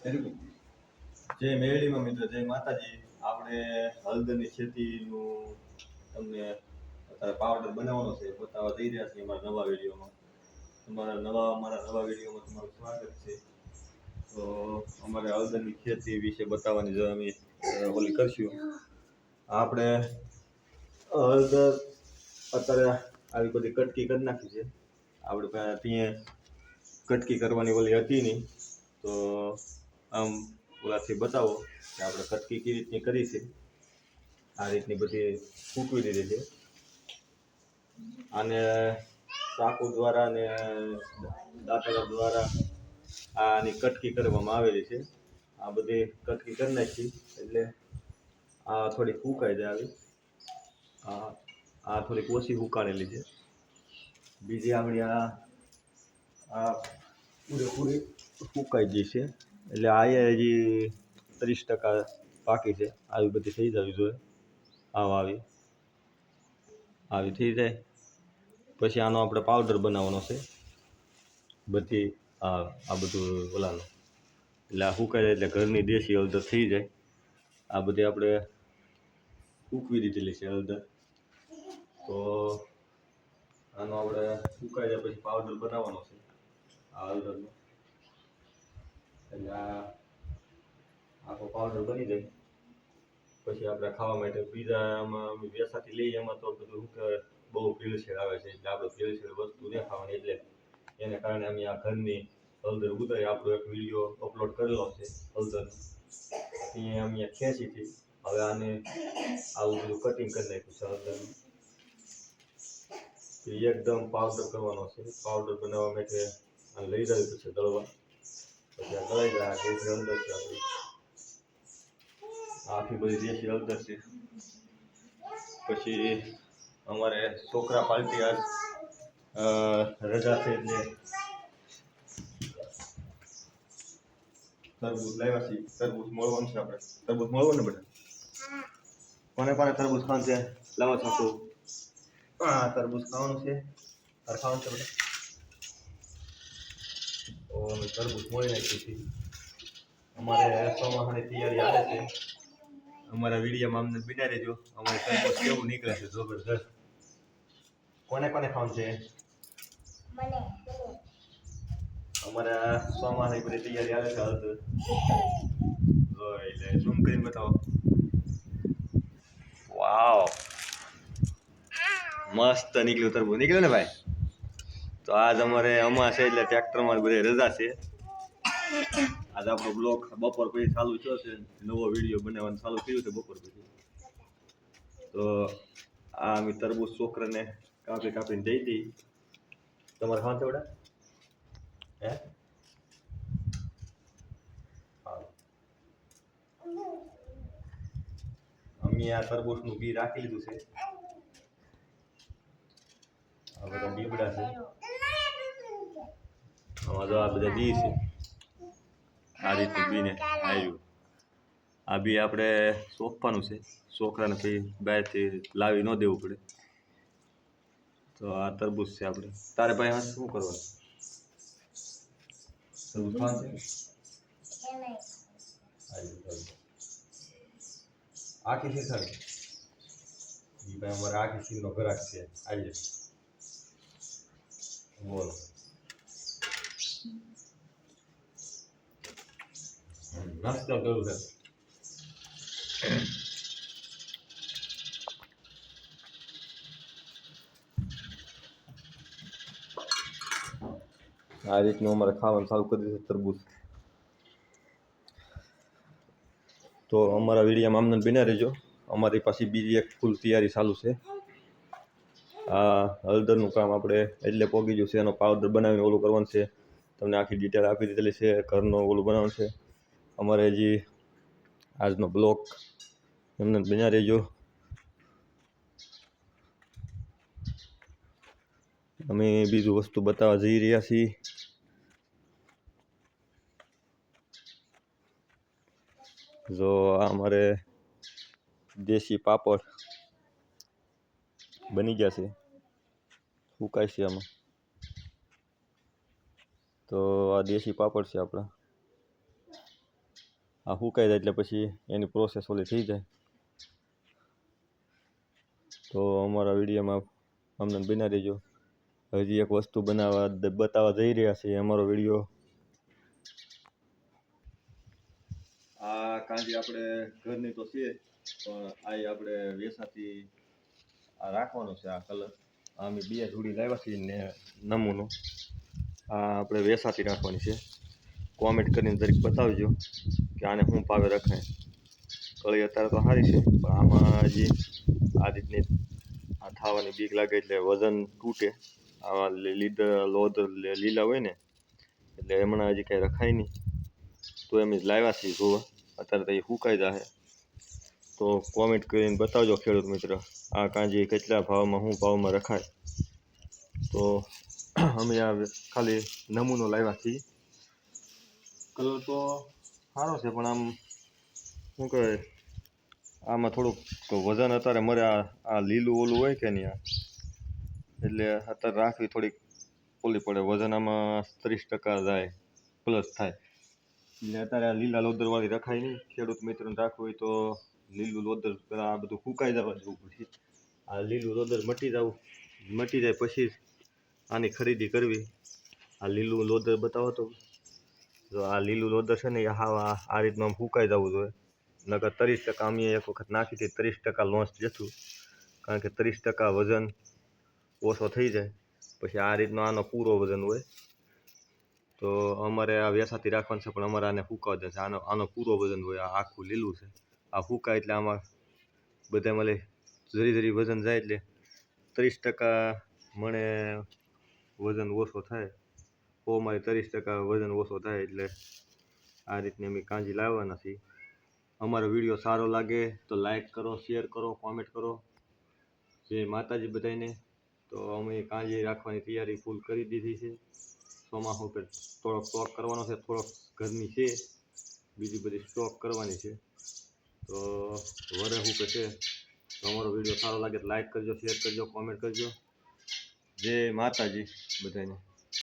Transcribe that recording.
જય મેળીમાં મિત્ર, જય માતાજી. આપણે હળદરની ખેતીનું તમને અત્યારે પાવડર બનાવવાનો છે બતાવવા જઈ રહ્યા છીએ અમારા નવા વિડીયોમાં. અમારા નવા વિડીયોમાં તમારું સ્વાગત છે. તો અમારે હળદરની ખેતી વિશે બતાવવાની જો અમે ઓલી કરશું. આપણે હળદર અત્યારે આવી બધી કટકી કરી નાખી છે. આપણે ત્યાં કટકી કરવાની ઓલી હતી નહીં, તો આમ ઓલાથી બતાવો કે આપણે કટકી કેવી રીતની કરી છે. આ રીતની બધી ફૂંકવી દીધી છે. આને ચાકુ દ્વારા અને દાંતરા દ્વારા આની કટકી કરવામાં આવેલી છે. આ બધી કટકી કરી નાખી એટલે આ થોડી ફૂંકાઈ જાય આવી. આ થોડીક ઓછી ફૂંકાણેલી છે. બીજી આપણી આ પૂરેપૂરી ફૂંકાઈ ગઈ છે. એટલે આ હજી 30% બાકી છે. આવી બધી થઈ જવી જોઈએ. આવી થઈ જાય પછી આનો આપણે પાવડર બનાવવાનો છે બધી આ બધું ઓલાનો. એટલે આ ફૂંકાઈ જાય એટલે ઘરની દેશી હળદર થઈ જાય. આ બધી આપણે ફૂંકવી દીધેલી છે હળદર. તો આનો આપણે ફૂંકાઈ જાય પછી પાવડર બનાવવાનો છે આ હળદરનો. એટલે આખો પાવડર બની જાય પછી આપણે ખાવા માટે બીજા આમાં વેસાથી લઈએ એમાં તો બધું બહુ ભેળસેળ આવે છે. એટલે આપણે ભેળસેળ વસ્તુ ન ખાવાની. એટલે એને કારણે અમે આ ઘરની હળદર ઉતારી આપણો એક વિડીયો અપલોડ કરેલો છે હળદરનો. એ અમે ખેંચીથી હવે આને આવું બધું કટિંગ કરી નાખ્યું છે હળદરનું. એકદમ પાવડર કરવાનો છે. પાવડર બનાવવા માટે આ લઈ જાય પછી દળવા. પછી આ દળાઈ જાય. દેશી હળદર છે આપણી. આખી બધી દેશી હળદર છે. પછી અમારે છોકરા પાર્ટી આજ રજા છે એટલે તરબૂચ લાવ્યા છીએ. તરબૂચ મળવાનું છે આપણે. તરબૂચ મળવું ને બધા? કોને કોને તરબૂચ ખાવાનું છે? લાવો છો. હા, તરબૂચ ખાવાનું છે. ખાવાનું છે બધા. તો અમે તરબૂચ મળી નાખીએ છીએ. અમારે ચોમાસાની તૈયારી આવે છે. અમારા વિડીયોમાં અમને બિના રહેજો. અમારે તરબૂચ કેવું નીકળે છે જબરદસ્ત. કોને કોને ખાવાનું છે? અમારા ચોમાસાની બધી તૈયારી આવે છે હળદર. એટલે ઝૂમ કરીને બતાવો. વાવ, મસ્ત નીકળ્યું તરબૂચ. નીકળ્યું ને ભાઈ? તો આજ અમારે અમાસ છે એટલે ટ્રેક્ટરમાં બધી રજા છે. આજ આપણો બ્લોગ બપોર પછી ચાલુ થયો છે. નવો વિડીયો બનાવવાનું ચાલુ કર્યું છે બપોર પછી. તો આ અમે તરબૂચ છોકરાને કાપીને દઈ દઈ. તમારે ખાવાનું છે બેટા? હે? અમે આ તરબૂચનું બી રાખી લીધું છે. આ બધા બીબડા છે. આમાં જો આ બધા બી છે. આ રીતનું બીને આવ્યું. આ બી આપણે સોંપવાનું છે. છોકરાને પછી બહારથી લાવી ન દેવું પડે. તો આ તરબૂચ છે આપણે. તારે ભાઈ હા શું કરવાનું? તરબૂચ ખાવાનું છે? આખી છે ખાલી. એ ભાઈ અમારે આખી સીલનો ઘરાક છે. આવી જાય. બોલો. નાસ્તો કરું છે. આ રીતનું અમારે ખાવાનું ચાલુ કરી દીધું તરબૂચ. તો અમારા વિડીયોમાં અમને બિના રહેજો. અમારી પાસે બીજી એક ફૂલ તૈયારી ચાલુ છે. આ હળદરનું કામ આપણે એટલે પોગી ગયું છે. એનો પાવડર બનાવીને ઓલું કરવાનું છે. તમને આખી ડિટેલ આપી દીધેલી છે. ઘરનો ઓલું બનાવવાનું છે. અમારે હજી આજનો બ્લોગ એમને બિના રહેજો. અમે બીજું વસ્તુ બતાવવા જઈ રહ્યા છીએ. જો આ અમારે દેશી પાપડ બની ગયા છે. ફૂંકાય છે આમાં. તો આ દેશી પાપડ છે આપણા. આ સુકાઈ જાય એટલે પછી એની પ્રોસેસ ઓલી થઈ જાય. તો અમારા વિડીયોમાં અમને બના દેજો. હજી એક વસ્તુ બતાવવા જઈ રહ્યા છીએ. અમારો વિડીયો આ કાંજી આપણે ઘરની તો છે, પણ આ આપણે વેસાથી આ રાખવાનો છે. આ કલર અમે 2 જોડી લાવ્યા છીએ ને નમૂનો આ આપણે વેસાથી રાખવાની છે. કોમેન્ટ કરીને જરીક બતાવજો કે આને શું ભાવે રખાય. કળી અત્યારે તો સારી છે, પણ આમાં હજી આ રીતની આ થવાની બીક લાગે એટલે વજન તૂટે. આવા લીલા હોય ને એટલે હમણાં હજી કાંઈ રખાય નહીં. તો એમ જ લાવ્યા છીએ જોવા. અત્યારે તો એ સુકાઈ જશે. તો કોમેન્ટ કરીને બતાવજો ખેડૂત મિત્ર, આ કાંજી કેટલા ભાવમાં શું ભાવમાં રખાય. તો અમે આ ખાલી નમૂનો લાવ્યા છીએ. કલર તો સારો છે, પણ આમ શું કહેવાય, આમાં થોડુંક વજન અત્યારે મરે. આ લીલું ઓલું હોય કે નહીં, એટલે અત્યારે રાખવી થોડીક ઓલી પડે. વજન આમાં 30% જાય પ્લસ થાય. એટલે અત્યારે આ લીલા લોદરવાળી રખાય નહીં. ખેડૂત મિત્રને રાખવું હોય તો લીલું લોદર આ બધું સુકાઈ જવા દેવું પછી આ લીલું લોદર મટી જાય પછી આની ખરીદી કરવી. આ લીલું લોદર બતાવો તો, જો આ લીલું લોદર છે ને એ આ રીતનું આમ સુકાઈ જવું જોઈએ. નકર 30% અમે એક વખત નાખી હતી, 30% લોસ જતું. કારણ કે 30% વજન ઓછો થઈ જાય. પછી આ રીતનો આનો પૂરો વજન હોય. તો અમારે આ વેસાથી રાખવાનું છે, પણ અમારે આને સુકાવા દે છે. આનો પૂરો વજન હોય. આ આખું લીલું છે. આ સુકાય એટલે આમાં બધા મળે જરી વજન જાય એટલે 30% મને વજન ઓછો થાય. તો અમારે 30% વજન ઓછો થાય. એટલે આ રીતની અમે કાંજી લાવવાના છીએ. અમારો વિડીયો સારો લાગે તો લાઈક કરો, શેર કરો, કોમેન્ટ કરો. જય માતાજી બધાને. તો અમે કાંજી રાખવાની તૈયારી ફૂલ કરી દીધી છે. ચોમાસું પર થોડોક સ્ટોક કરવાનો છે, થોડોક ઘરની છે, બીજી બધી સ્ટોક કરવાની છે. તો વરે શું કે છે. તો અમારો વિડીયો સારો લાગે તો લાઈક કરજો, શેર કરજો, કોમેન્ટ કરજો. જય માતાજી બધાને.